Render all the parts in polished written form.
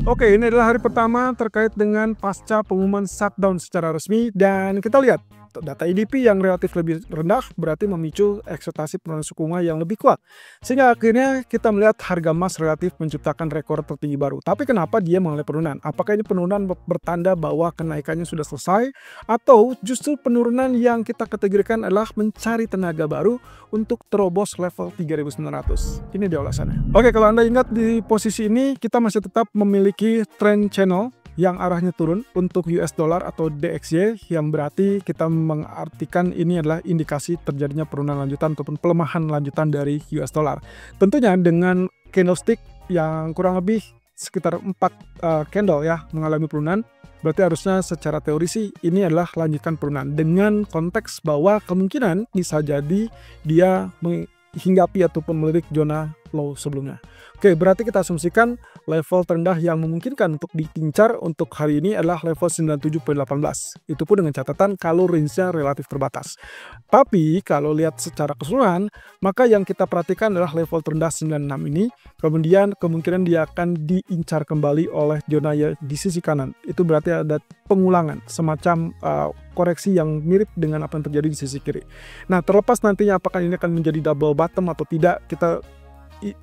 Oke, ini adalah hari pertama terkait dengan pasca pengumuman shutdown secara resmi dan kita lihat data IDP yang relatif lebih rendah berarti memicu ekspektasi penurunan suku bunga yang lebih kuat. Sehingga akhirnya kita melihat harga emas relatif menciptakan rekor tertinggi baru. Tapi kenapa dia mengalami penurunan? Apakah ini penurunan bertanda bahwa kenaikannya sudah selesai atau justru penurunan yang kita kategorikan adalah mencari tenaga baru untuk terobos level 3.900? Ini dia ulasannya. Oke, kalau Anda ingat di posisi ini kita masih tetap memiliki trend channel yang arahnya turun untuk US dollar atau DXY, yang berarti kita mengartikan ini adalah indikasi terjadinya penurunan lanjutan ataupun pelemahan lanjutan dari US dollar. Tentunya dengan candlestick yang kurang lebih sekitar 4 candle ya mengalami penurunan, berarti harusnya secara teori sih ini adalah lanjutan penurunan dengan konteks bahwa kemungkinan bisa jadi dia menghinggapi ataupun melirik zona low sebelumnya. Oke, berarti kita asumsikan level terendah yang memungkinkan untuk diincar untuk hari ini adalah level 97.18. Itu pun dengan catatan kalau range-nya relatif terbatas. Tapi kalau lihat secara keseluruhan, maka yang kita perhatikan adalah level terendah 96 ini. Kemudian kemungkinan dia akan diincar kembali oleh zona di sisi kanan. Itu berarti ada pengulangan, semacam koreksi yang mirip dengan apa yang terjadi di sisi kiri. Nah, terlepas nantinya apakah ini akan menjadi double bottom atau tidak, kita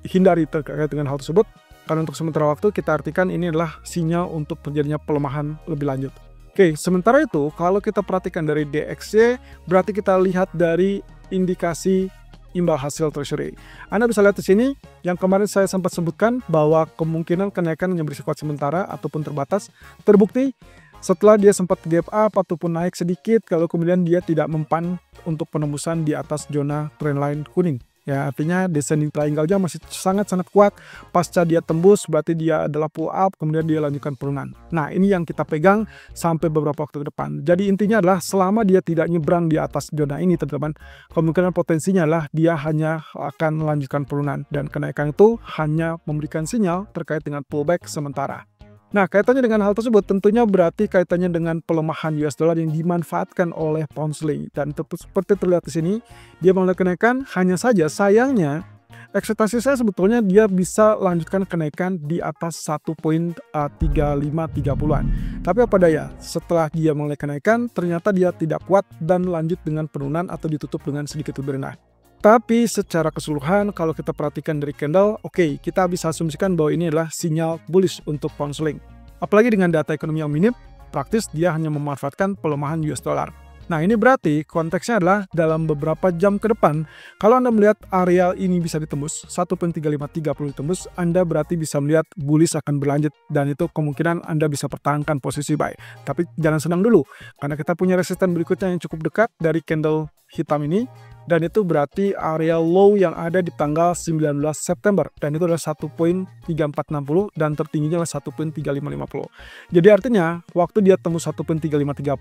hindari terkait dengan hal tersebut, karena untuk sementara waktu kita artikan ini adalah sinyal untuk terjadinya pelemahan lebih lanjut. Oke, sementara itu kalau kita perhatikan dari DXY, berarti kita lihat dari indikasi imbal hasil treasury. Anda bisa lihat di sini yang kemarin saya sempat sebutkan bahwa kemungkinan kenaikan yang bersifat sementara ataupun terbatas terbukti setelah dia sempat gap up ataupun naik sedikit, kalau kemudian dia tidak mempan untuk penembusan di atas zona trendline kuning. Ya, artinya descending triangle-nya masih sangat-sangat kuat. Pasca dia tembus berarti dia adalah pull up, kemudian dia lanjutkan penurunan. Nah, ini yang kita pegang sampai beberapa waktu ke depan. Jadi intinya adalah selama dia tidak nyebrang di atas zona ini, teman-teman, kemungkinan potensinya adalah dia hanya akan melanjutkan penurunan dan kenaikan itu hanya memberikan sinyal terkait dengan pullback sementara. Nah, kaitannya dengan hal tersebut tentunya berarti kaitannya dengan pelemahan US dollar yang dimanfaatkan oleh pound sterling. Dan seperti terlihat di sini, dia mulai kenaikan, hanya saja sayangnya ekspektasi saya sebetulnya dia bisa lanjutkan kenaikan di atas 1.3530-an. Tapi apa daya, setelah dia mulai kenaikan, ternyata dia tidak kuat dan lanjut dengan penurunan atau ditutup dengan sedikit lebih rendah. Tapi secara keseluruhan kalau kita perhatikan dari candle, oke, kita bisa asumsikan bahwa ini adalah sinyal bullish untuk pound sterling. Apalagi dengan data ekonomi yang minim, praktis dia hanya memanfaatkan pelemahan US dollar. Nah, ini berarti konteksnya adalah dalam beberapa jam ke depan, kalau Anda melihat area ini bisa ditembus, 1.3530 ditembus, Anda berarti bisa melihat bullish akan berlanjut dan itu kemungkinan Anda bisa pertahankan posisi buy. Tapi jangan senang dulu, karena kita punya resisten berikutnya yang cukup dekat dari candle hitam ini. Dan itu berarti area low yang ada di tanggal 19 September. Dan itu adalah 1.3460 dan tertingginya adalah 1.3550. Jadi artinya waktu dia tembus 1.3530,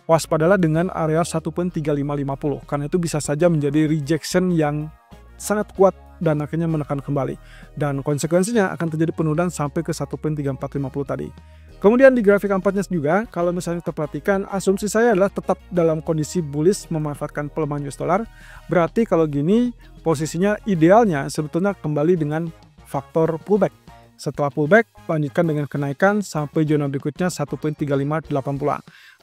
waspadalah dengan area 1.3550. Karena itu bisa saja menjadi rejection yang sangat kuat dan akhirnya menekan kembali. Dan konsekuensinya akan terjadi penurunan sampai ke 1.3450 tadi. Kemudian di grafik 4-nya juga, kalau misalnya kita perhatikan, asumsi saya adalah tetap dalam kondisi bullish memanfaatkan pelemahan US dollar. Berarti kalau gini, posisinya idealnya sebetulnya kembali dengan faktor pullback. Setelah pullback, lanjutkan dengan kenaikan sampai zona berikutnya 1.3580.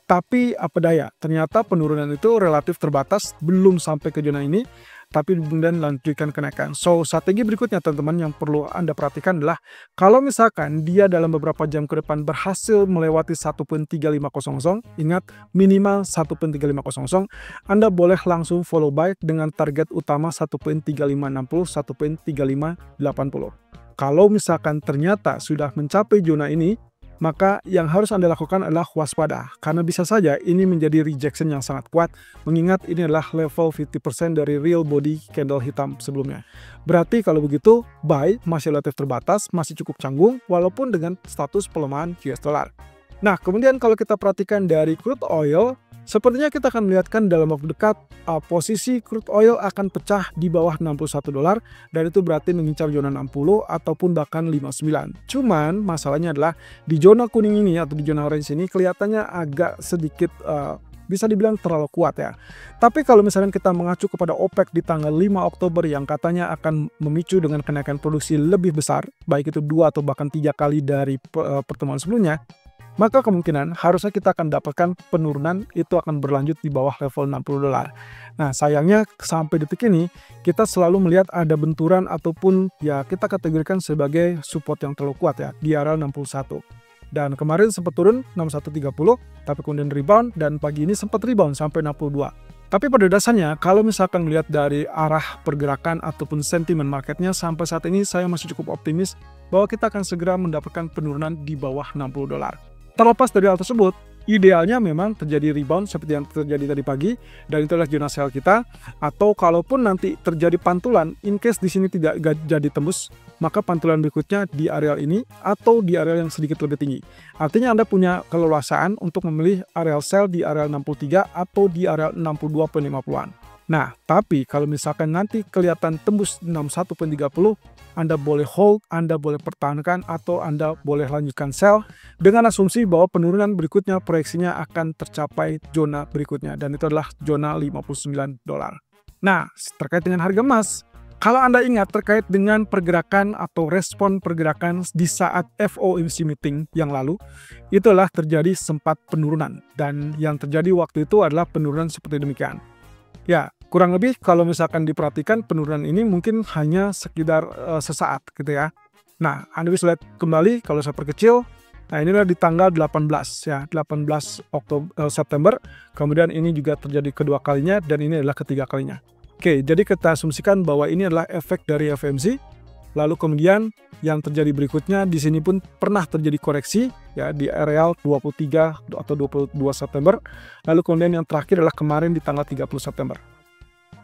Tapi apa daya, ternyata penurunan itu relatif terbatas, belum sampai ke zona ini, tapi kemudian lanjutkan kenaikan. So, strategi berikutnya teman-teman yang perlu Anda perhatikan adalah kalau misalkan dia dalam beberapa jam ke depan berhasil melewati 1.3500, ingat minimal 1.3500, Anda boleh langsung follow buy dengan target utama 1.3560, 1.3580. Kalau misalkan ternyata sudah mencapai zona ini, maka yang harus Anda lakukan adalah waspada, karena bisa saja ini menjadi rejection yang sangat kuat, mengingat ini adalah level 50% dari real body candle hitam sebelumnya. Berarti kalau begitu, buy masih relatif terbatas, masih cukup canggung, walaupun dengan status pelemahan US dollar. Nah, kemudian kalau kita perhatikan dari crude oil, sepertinya kita akan melihatkan dalam waktu dekat posisi crude oil akan pecah di bawah $61 dan itu berarti mengincar zona 60 ataupun bahkan 59. Cuman masalahnya adalah di zona kuning ini atau di zona orange ini kelihatannya agak sedikit bisa dibilang terlalu kuat ya. Tapi kalau misalkan kita mengacu kepada OPEC di tanggal 5 Oktober yang katanya akan memicu dengan kenaikan produksi lebih besar, baik itu 2 atau bahkan 3 kali dari pertemuan sebelumnya, maka kemungkinan harusnya kita akan dapatkan penurunan itu akan berlanjut di bawah level $60. Nah, sayangnya sampai detik ini kita selalu melihat ada benturan ataupun ya kita kategorikan sebagai support yang terlalu kuat ya di area 61. Dan kemarin sempat turun 61.30, tapi kemudian rebound, dan pagi ini sempat rebound sampai 62. Tapi pada dasarnya, kalau misalkan melihat dari arah pergerakan ataupun sentimen marketnya, sampai saat ini saya masih cukup optimis bahwa kita akan segera mendapatkan penurunan di bawah $60. Terlepas dari hal tersebut, idealnya memang terjadi rebound seperti yang terjadi tadi pagi, dan itu adalah zona sell kita. Atau kalaupun nanti terjadi pantulan, in case di sini tidak jadi tembus, maka pantulan berikutnya di area ini atau di area yang sedikit lebih tinggi. Artinya Anda punya keleluasaan untuk memilih area sell di area 63 atau di area 62.50-an. Nah, tapi kalau misalkan nanti kelihatan tembus 61.30, Anda boleh hold, Anda boleh pertahankan, atau Anda boleh lanjutkan sell dengan asumsi bahwa penurunan berikutnya proyeksinya akan tercapai zona berikutnya, dan itu adalah zona $59. Nah, terkait dengan harga emas, kalau Anda ingat terkait dengan pergerakan atau respon pergerakan di saat FOMC meeting yang lalu, itulah terjadi sempat penurunan, dan yang terjadi waktu itu adalah penurunan seperti demikian. Ya, kurang lebih kalau misalkan diperhatikan penurunan ini mungkin hanya sekedar sesaat gitu ya. Nah, Anda bisa lihat kembali kalau saya perkecil. Nah, inilah di tanggal 18 ya, 18 September. Kemudian ini juga terjadi kedua kalinya dan ini adalah ketiga kalinya. Oke, jadi kita asumsikan bahwa ini adalah efek dari FOMC. Lalu kemudian yang terjadi berikutnya di sini pun pernah terjadi koreksi ya di area 23 atau 22 September. Lalu kemudian yang terakhir adalah kemarin di tanggal 30 September.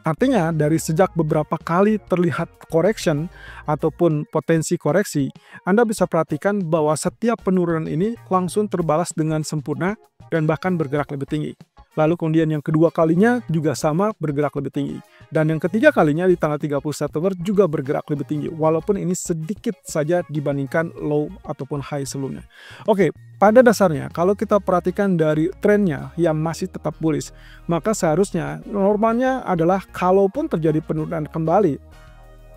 Artinya dari sejak beberapa kali terlihat correction ataupun potensi koreksi, Anda bisa perhatikan bahwa setiap penurunan ini langsung terbalas dengan sempurna dan bahkan bergerak lebih tinggi. Lalu kemudian yang kedua kalinya juga sama, bergerak lebih tinggi. Dan yang ketiga kalinya di tanggal 30 September juga bergerak lebih tinggi, walaupun ini sedikit saja dibandingkan low ataupun high sebelumnya. Oke, pada dasarnya kalau kita perhatikan dari trennya yang masih tetap bullish, maka seharusnya normalnya adalah kalaupun terjadi penurunan kembali,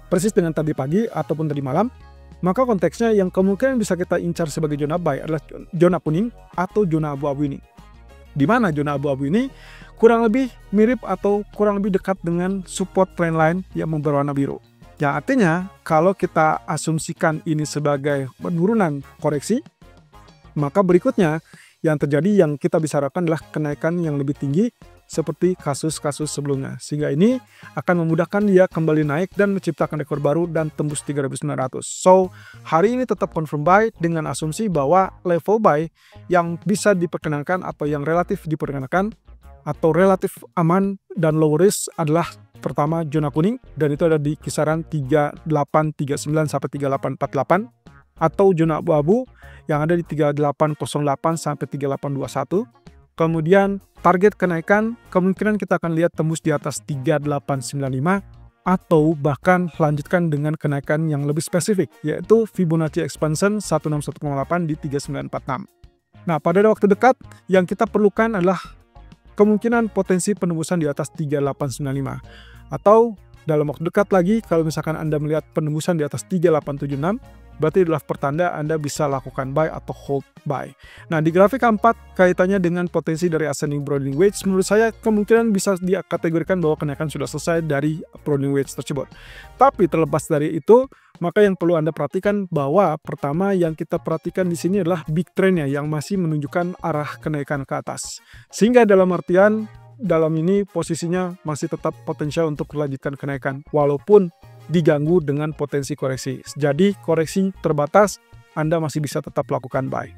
persis dengan tadi pagi ataupun tadi malam, maka konteksnya yang kemungkinan bisa kita incar sebagai zona buy adalah zona kuning atau zona abu-abu ini. Di mana zona abu-abu ini kurang lebih mirip atau kurang lebih dekat dengan support trendline yang berwarna biru. Ya, artinya kalau kita asumsikan ini sebagai penurunan koreksi, maka berikutnya yang terjadi yang kita bisa harapkan adalah kenaikan yang lebih tinggi seperti kasus-kasus sebelumnya. Sehingga ini akan memudahkan dia kembali naik dan menciptakan rekor baru dan tembus 3.900. So, hari ini tetap confirm buy dengan asumsi bahwa level buy yang bisa diperkenankan atau yang relatif diperkenankan atau relatif aman dan low risk adalah pertama zona kuning, dan itu ada di kisaran 3839 sampai 3848, atau zona abu-abu yang ada di 3808 sampai 3821. Kemudian target kenaikan kemungkinan kita akan lihat tembus di atas 3895 atau bahkan lanjutkan dengan kenaikan yang lebih spesifik, yaitu Fibonacci expansion 161,8 di 3946. Nah, pada waktu dekat yang kita perlukan adalah kemungkinan potensi penembusan di atas 3895, atau dalam waktu dekat lagi kalau misalkan Anda melihat penembusan di atas 3876, berarti adalah pertanda Anda bisa lakukan buy atau hold buy. Nah, di grafik keempat kaitannya dengan potensi dari ascending broadening wedge, menurut saya kemungkinan bisa dikategorikan bahwa kenaikan sudah selesai dari broadening wedge tersebut. Tapi terlepas dari itu, maka yang perlu Anda perhatikan bahwa pertama yang kita perhatikan di sini adalah big trendnya yang masih menunjukkan arah kenaikan ke atas. Sehingga dalam artian dalam ini posisinya masih tetap potensial untuk melanjutkan kenaikan walaupun diganggu dengan potensi koreksi. Jadi koreksi terbatas, Anda masih bisa tetap lakukan buy.